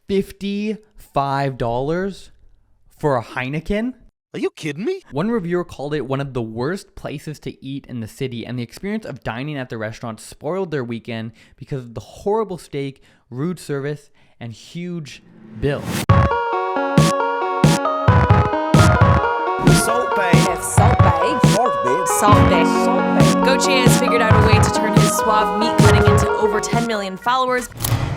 $55 for a Heineken? Are you kidding me? One reviewer called it one of the worst places to eat in the city, and the experience of dining at the restaurant spoiled their weekend because of the horrible steak, rude service, and huge bill. Saltbae. Saltbae. Saltbae. Saltbae. Saltbae. Goche has figured out a way to turn his suave meat cutting into over 10 million followers.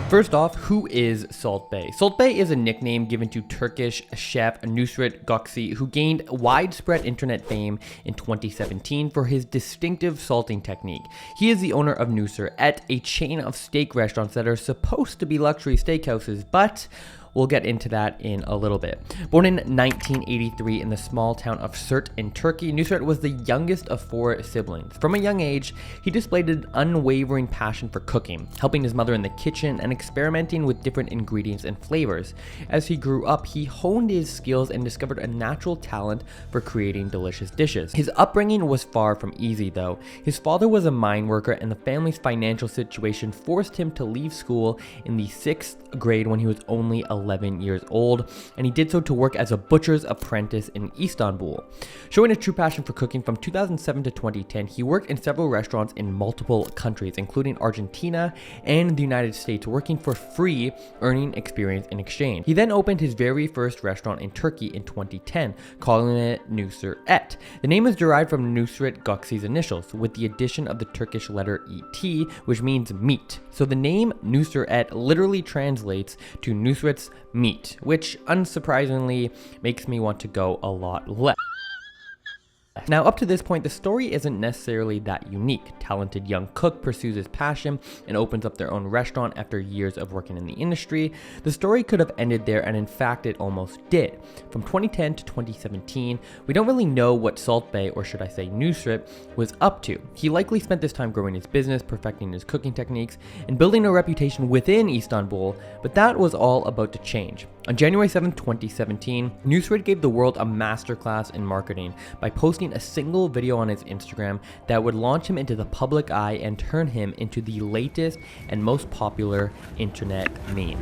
First off, who is Saltbae? Saltbae is a nickname given to Turkish chef Nusret Gökçe, who gained widespread internet fame in 2017 for his distinctive salting technique. He is the owner of Nusret, a chain of steak restaurants that are supposed to be luxury steakhouses, but we'll get into that in a little bit. Born in 1983 in the small town of Sirte in Turkey, Nusret was the youngest of 4 siblings. From a young age, he displayed an unwavering passion for cooking, helping his mother in the kitchen and experimenting with different ingredients and flavors. As he grew up, he honed his skills and discovered a natural talent for creating delicious dishes. His upbringing was far from easy though. His father was a mine worker, and the family's financial situation forced him to leave school in the 6th grade when he was only 11 years old, and he did so to work as a butcher's apprentice in Istanbul. Showing a true passion for cooking from 2007 to 2010, he worked in several restaurants in multiple countries, including Argentina and the United States, working for free, earning experience in exchange. He then opened his very first restaurant in Turkey in 2010, calling it Nusret. The name is derived from Nusret Gökçe's initials, with the addition of the Turkish letter ET, which means meat. So the name Nusret literally translates to Nusret's meat, which unsurprisingly makes me want to go a lot less. Now, up to this point, the story isn't necessarily that unique. Talented young cook pursues his passion and opens up their own restaurant after years of working in the industry. The story could have ended there, and in fact, it almost did. From 2010 to 2017, we don't really know what Saltbae, or should I say Nusret, was up to. He likely spent this time growing his business, perfecting his cooking techniques, and building a reputation within Istanbul, but that was all about to change. On January 7, 2017, Nusret gave the world a masterclass in marketing by posting a single video on his Instagram that would launch him into the public eye and turn him into the latest and most popular internet meme.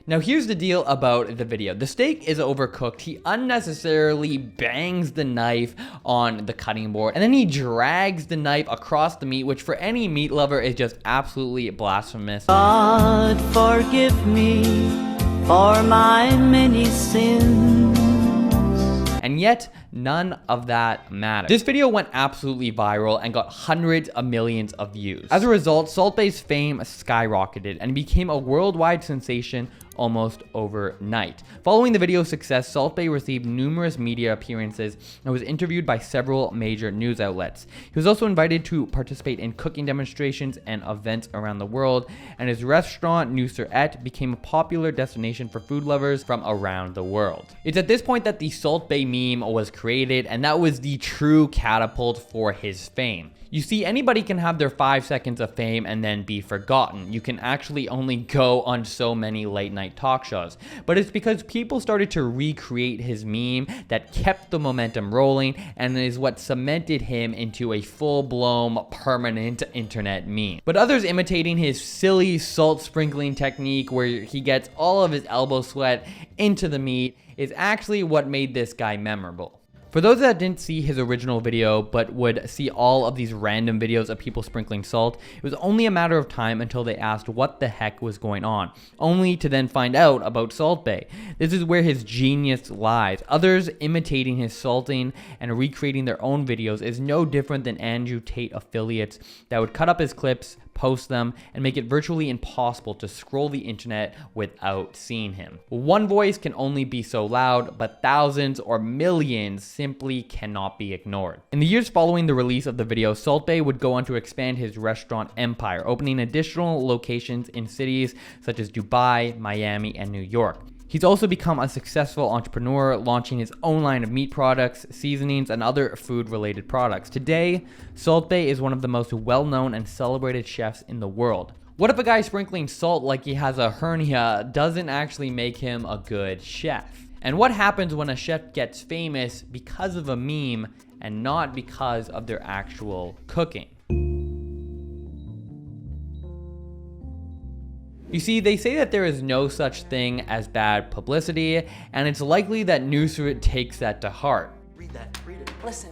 Now here's the deal about the video. The steak is overcooked. He unnecessarily bangs the knife on the cutting board, and then he drags the knife across the meat, which for any meat lover is just absolutely blasphemous. God forgive me for my many sins. And yet, none of that mattered. This video went absolutely viral and got hundreds of millions of views. As a result, Saltbae's fame skyrocketed and became a worldwide sensation almost overnight. Following the video's success, Saltbae received numerous media appearances and was interviewed by several major news outlets. He was also invited to participate in cooking demonstrations and events around the world, and his restaurant Nusret became a popular destination for food lovers from around the world. It's at this point that the Saltbae meme was created, and that was the true catapult for his fame. You see, anybody can have their 5 seconds of fame and then be forgotten. You can actually only go on so many late night talk shows. But it's because people started to recreate his meme that kept the momentum rolling, and is what cemented him into a full-blown permanent internet meme. But others imitating his silly salt sprinkling technique where he gets all of his elbow sweat into the meat is actually what made this guy memorable. For those that didn't see his original video but would see all of these random videos of people sprinkling salt, it was only a matter of time until they asked what the heck was going on, only to then find out about Saltbae. This is where his genius lies. Others imitating his salting and recreating their own videos is no different than Andrew Tate affiliates that would cut up his clips, post them, and make it virtually impossible to scroll the internet without seeing him. One voice can only be so loud, but thousands or millions simply cannot be ignored. In the years following the release of the video, Saltbae would go on to expand his restaurant empire, opening additional locations in cities such as Dubai, Miami, and New York. He's also become a successful entrepreneur, launching his own line of meat products, seasonings, and other food-related products. Today, Saltbae is one of the most well-known and celebrated chefs in the world. What if a guy sprinkling salt like he has a hernia doesn't actually make him a good chef? And what happens when a chef gets famous because of a meme and not because of their actual cooking? You see, they say that there is no such thing as bad publicity, and it's likely that Nusret takes that to heart. Read it. Listen,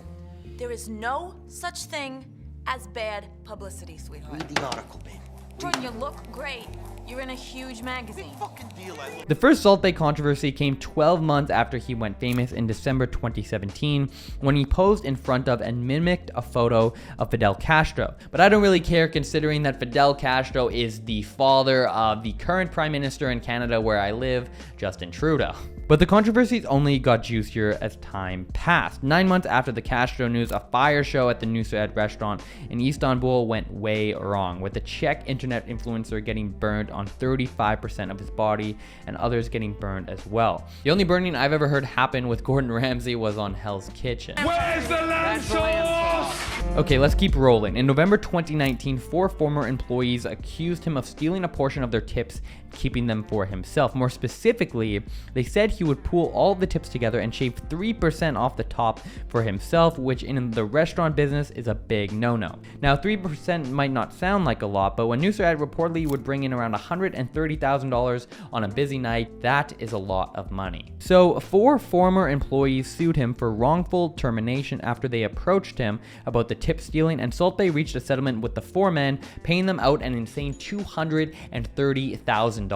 there is no such thing as bad publicity, sweetheart. Read the article, babe. Jordan, you look great. You're in a huge magazine. Fucking deal, I look. The first Saltbae controversy came 12 months after he went famous in December 2017 when he posed in front of and mimicked a photo of Fidel Castro. But I don't really care considering that Fidel Castro is the father of the current Prime Minister in Canada where I live, Justin Trudeau. But the controversies only got juicier as time passed. 9 months after the Castro news, a fire show at the Nusret restaurant in Istanbul went way wrong, with the Czech internet influencer getting burned on 35% of his body and others getting burned as well. The only burning I've ever heard happen with Gordon Ramsay was on Hell's Kitchen. Where's the lamb sauce? Okay, let's keep rolling. In November 2019, 4 former employees accused him of stealing a portion of their tips, keeping them for himself. More specifically, they said he would pool all of the tips together and shave 3% off the top for himself, which in the restaurant business is a big no-no. Now, 3% might not sound like a lot, but when Nusret reportedly would bring in around $130,000 on a busy night, that is a lot of money. So 4 former employees sued him for wrongful termination after they approached him about the tip stealing, and Saltbae reached a settlement with the 4 men, paying them out an insane $230,000.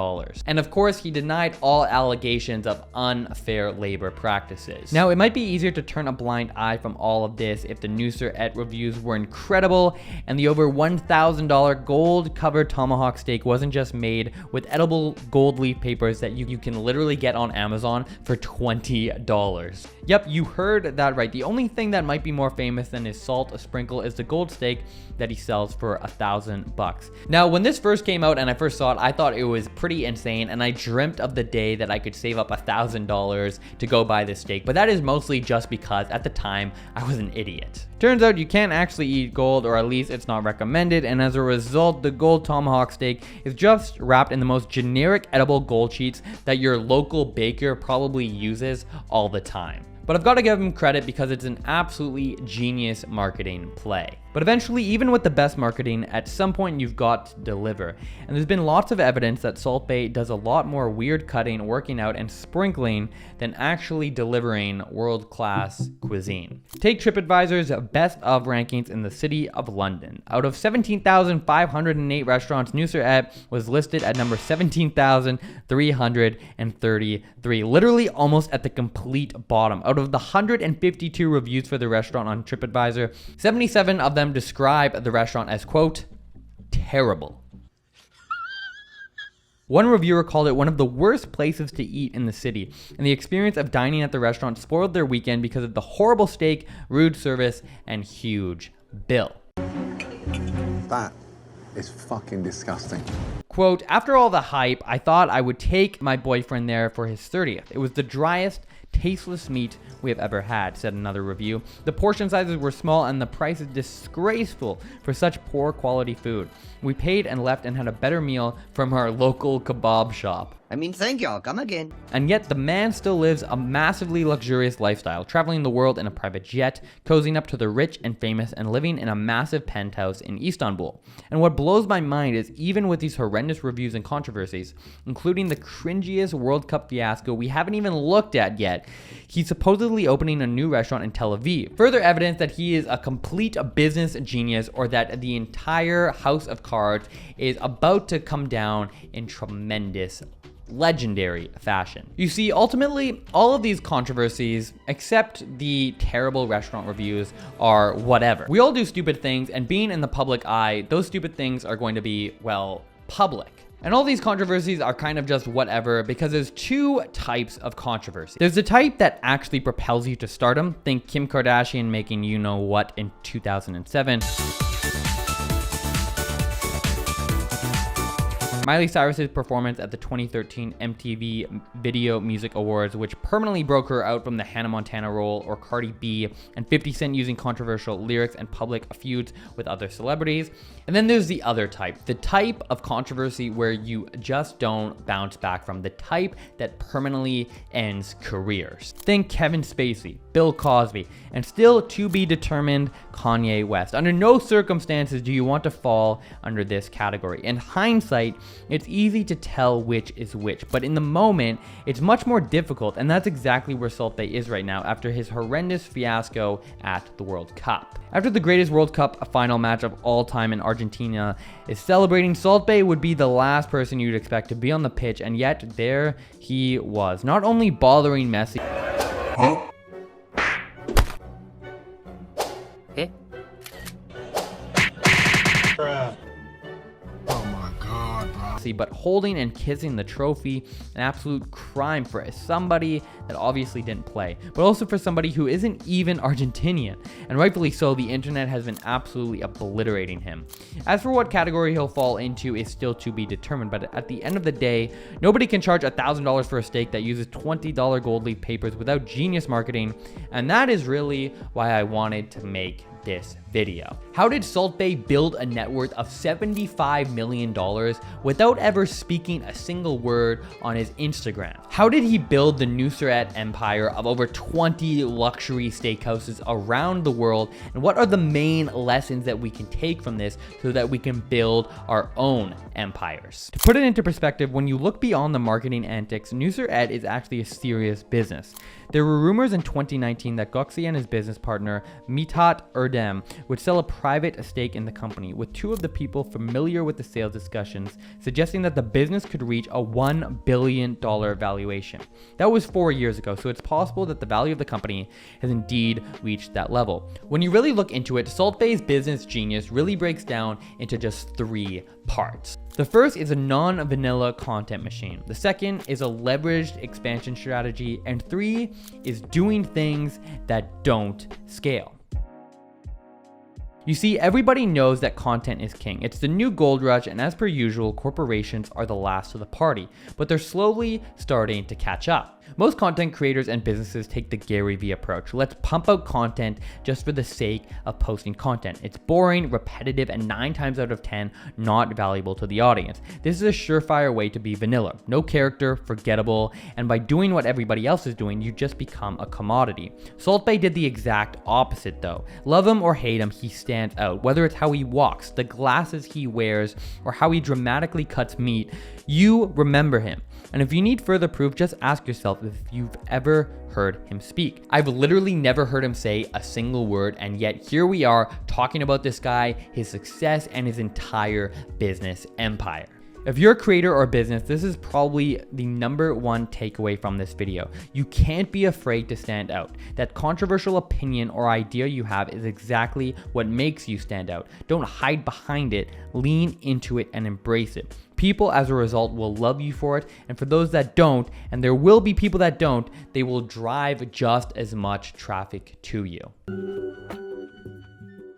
And of course, he denied all allegations of unfair labor practices. Now, it might be easier to turn a blind eye from all of this if the Nusret reviews were incredible and the over $1,000 gold-covered tomahawk steak wasn't just made with edible gold leaf papers that you can literally get on Amazon for $20. Yep, you heard that right. The only thing that might be more famous than his salt sprinkle is the gold steak that he sells for $1,000. Now, when this first came out and I first saw it, I thought it was pretty insane, and I dreamt of the day that I could save up $1,000 to go buy this steak, but that is mostly just because at the time I was an idiot. Turns out you can't actually eat gold, or at least it's not recommended, and as a result, the gold tomahawk steak is just wrapped in the most generic edible gold sheets that your local baker probably uses all the time. But I've got to give him credit because it's an absolutely genius marketing play. But eventually, even with the best marketing, at some point you've got to deliver. And there's been lots of evidence that Saltbae does a lot more weird cutting, working out, and sprinkling than actually delivering world-class cuisine. Take TripAdvisor's best of rankings in the city of London. Out of 17,508 restaurants, Nusret was listed at number 17,333, literally almost at the complete bottom. Out of the 152 reviews for the restaurant on TripAdvisor, 77 of them describe the restaurant as, quote, terrible. One reviewer called it one of the worst places to eat in the city, and the experience of dining at the restaurant spoiled their weekend because of the horrible steak, rude service, and huge bill. That is fucking disgusting. Quote, after all the hype, I thought I would take my boyfriend there for his 30th. It was the driest, tasteless meat we have ever had, said another review. The portion sizes were small and the price is disgraceful for such poor quality food. We paid and left and had a better meal from our local kebab shop. I mean, thank y'all. Come again. And yet the man still lives a massively luxurious lifestyle, traveling the world in a private jet, cozying up to the rich and famous, and living in a massive penthouse in Istanbul. And what blows my mind is even with these horrendous reviews and controversies, including the cringiest World Cup fiasco we haven't even looked at yet, he's supposedly opening a new restaurant in Tel Aviv. Further evidence that he is a complete business genius, or that the entire house of cards is about to come down in tremendous legendary fashion. You see, ultimately, all of these controversies, except the terrible restaurant reviews, are whatever. We all do stupid things, and being in the public eye, those stupid things are going to be, well, public. And all these controversies are kind of just whatever because there's 2 types of controversy. There's the type that actually propels you to stardom. Think Kim Kardashian making you know what in 2007. Miley Cyrus's performance at the 2013 MTV Video Music Awards, which permanently broke her out from the Hannah Montana role, or Cardi B, and 50 Cent using controversial lyrics and public feuds with other celebrities. And then there's the other type, the type of controversy where you just don't bounce back from, the type that permanently ends careers. Think Kevin Spacey, Bill Cosby, and still to be determined Kanye West. Under no circumstances do you want to fall under this category. In hindsight, it's easy to tell which is which, but in the moment, it's much more difficult, and that's exactly where Saltbae is right now after his horrendous fiasco at the World Cup. After the greatest World Cup final match of all time in Argentina is celebrating, Saltbae would be the last person you'd expect to be on the pitch, and yet there he was, not only bothering Messi. But holding and kissing the trophy, an absolute crime for somebody that obviously didn't play, but also for somebody who isn't even Argentinian, and rightfully so. The internet has been absolutely obliterating him. As for what category he'll fall into is still to be determined, but at the end of the day, nobody can charge $1,000 for a steak that uses $20 gold leaf papers without genius marketing, and that is really why I wanted to make this video. How did Saltbae build a net worth of $75 million without ever speaking a single word on his Instagram? How did he build the Nusret empire of over 20 luxury steakhouses around the world? And what are the main lessons that we can take from this so that we can build our own empires? To put it into perspective, when you look beyond the marketing antics, Nusret is actually a serious business. There were rumors in 2019 that Goxi and his business partner, Mithat Erdem, would sell a private stake in the company, with two of the people familiar with the sales discussions suggesting that the business could reach a $1 billion valuation. That was 4 years ago, so it's possible that the value of the company has indeed reached that level. When you really look into it, Saltbae's business genius really breaks down into just 3 parts. The first is a non-vanilla content machine. The second is a leveraged expansion strategy. And 3 is doing things that don't scale. You see, everybody knows that content is king. It's the new gold rush, and as per usual, corporations are the last to the party, but they're slowly starting to catch up. Most content creators and businesses take the Gary Vee approach. Let's pump out content just for the sake of posting content. It's boring, repetitive, and 9 times out of 10, not valuable to the audience. This is a surefire way to be vanilla. No character, forgettable, and by doing what everybody else is doing, you just become a commodity. Saltbae did the exact opposite though. Love him or hate him, he stands out. Whether it's how he walks, the glasses he wears, or how he dramatically cuts meat, you remember him. And if you need further proof, just ask yourself if you've ever heard him speak. I've literally never heard him say a single word, and yet here we are talking about this guy, his success, and his entire business empire. If you're a creator or a business, this is probably the #1 takeaway from this video. You can't be afraid to stand out. That controversial opinion or idea you have is exactly what makes you stand out. Don't hide behind it, lean into it and embrace it. People, as a result, will love you for it, and for those that don't, and there will be people that don't, they will drive just as much traffic to you.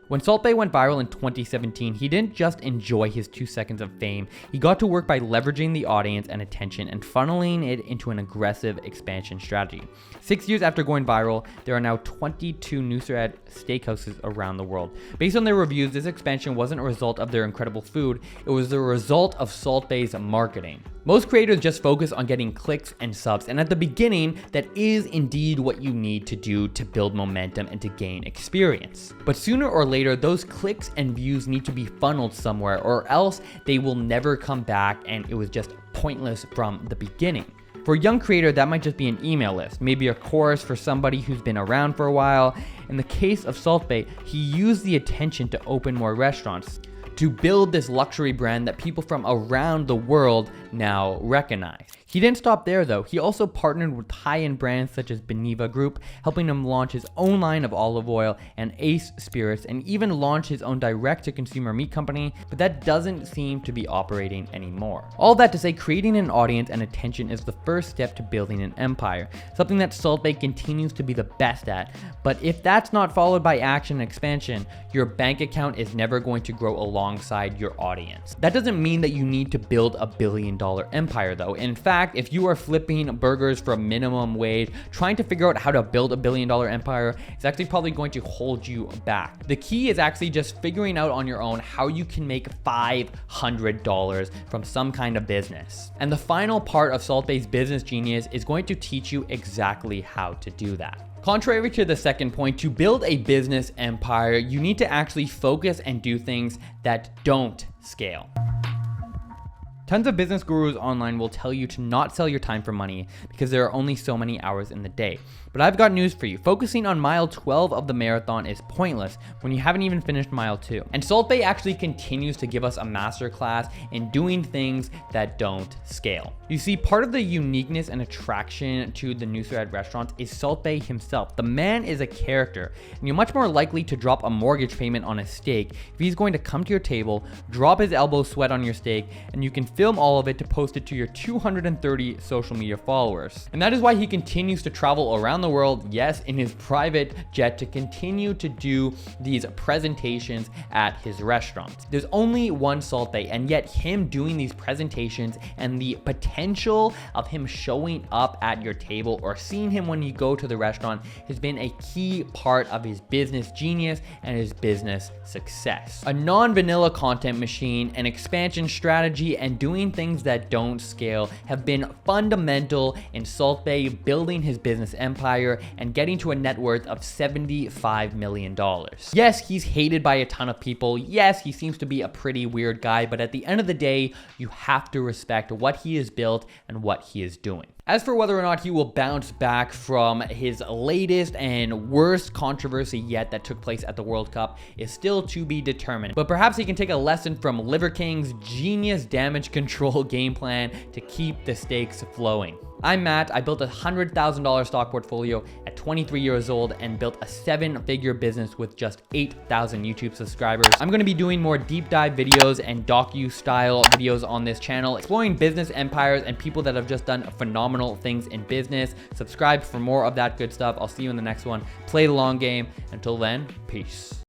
When Saltbae went viral in 2017, he didn't just enjoy his 2 seconds of fame, he got to work by leveraging the audience and attention and funneling it into an aggressive expansion strategy. 6 years after going viral, there are now 22 Nusret steakhouses around the world. Based on their reviews, this expansion wasn't a result of their incredible food, it was the result of Saltbae's marketing. Most creators just focus on getting clicks and subs, and at the beginning, that is indeed what you need to do to build momentum and to gain experience. But sooner or later, those clicks and views need to be funneled somewhere, or else they will never come back and it was just pointless from the beginning. For a young creator, that might just be an email list, maybe a course for somebody who's been around for a while. In the case of Saltbae, he used the attention to open more restaurants, to build this luxury brand that people from around the world now recognize. He didn't stop there though. He also partnered with high-end brands such as Beneva Group, helping him launch his own line of olive oil and Ace Spirits, and even launch his own direct-to-consumer meat company, but that doesn't seem to be operating anymore. All that to say, creating an audience and attention is the first step to building an empire, something that Saltbae continues to be the best at. But if that's not followed by action and expansion, your bank account is never going to grow alongside your audience. That doesn't mean that you need to build a billion-dollar empire though. In fact, if you are flipping burgers for minimum wage, trying to figure out how to build a billion-dollar empire is actually probably going to hold you back. The key is actually just figuring out on your own how you can make $500 from some kind of business. And the final part of Saltbae's business genius is going to teach you exactly how to do that. Contrary to the second point, to build a business empire, you need to actually focus and do things that don't scale. Tons of business gurus online will tell you to not sell your time for money because there are only so many hours in the day. But I've got news for you. Focusing on mile 12 of the marathon is pointless when you haven't even finished mile 2. And Saltbae actually continues to give us a masterclass in doing things that don't scale. You see, part of the uniqueness and attraction to the Nusret restaurants is Saltbae himself. The man is a character, and you're much more likely to drop a mortgage payment on a steak if he's going to come to your table, drop his elbow sweat on your steak, and you can film all of it to post it to your 230 social media followers. And that is why he continues to travel around the world, yes, in his private jet, to continue to do these presentations at his restaurants. There's only one Saltbae, and yet him doing these presentations and the potential of him showing up at your table or seeing him when you go to the restaurant has been a key part of his business genius and his business success. A non-vanilla content machine, an expansion strategy, and doing things that don't scale have been fundamental in Saltbae building his business empire and getting to a net worth of $75 million. Yes, he's hated by a ton of people. Yes, he seems to be a pretty weird guy, but at the end of the day, you have to respect what he has built and what he is doing. As for whether or not he will bounce back from his latest and worst controversy yet that took place at the World Cup is still to be determined. But perhaps he can take a lesson from Liver King's genius damage control game plan to keep the stakes flowing. I'm Matt. I built a $100,000 stock portfolio at 23 years old and built a 7-figure business with just 8,000 YouTube subscribers. I'm going to be doing more deep dive videos and docu-style videos on this channel, exploring business empires and people that have just done phenomenal things in business. Subscribe for more of that good stuff. I'll see you in the next one. Play the long game. Until then, peace.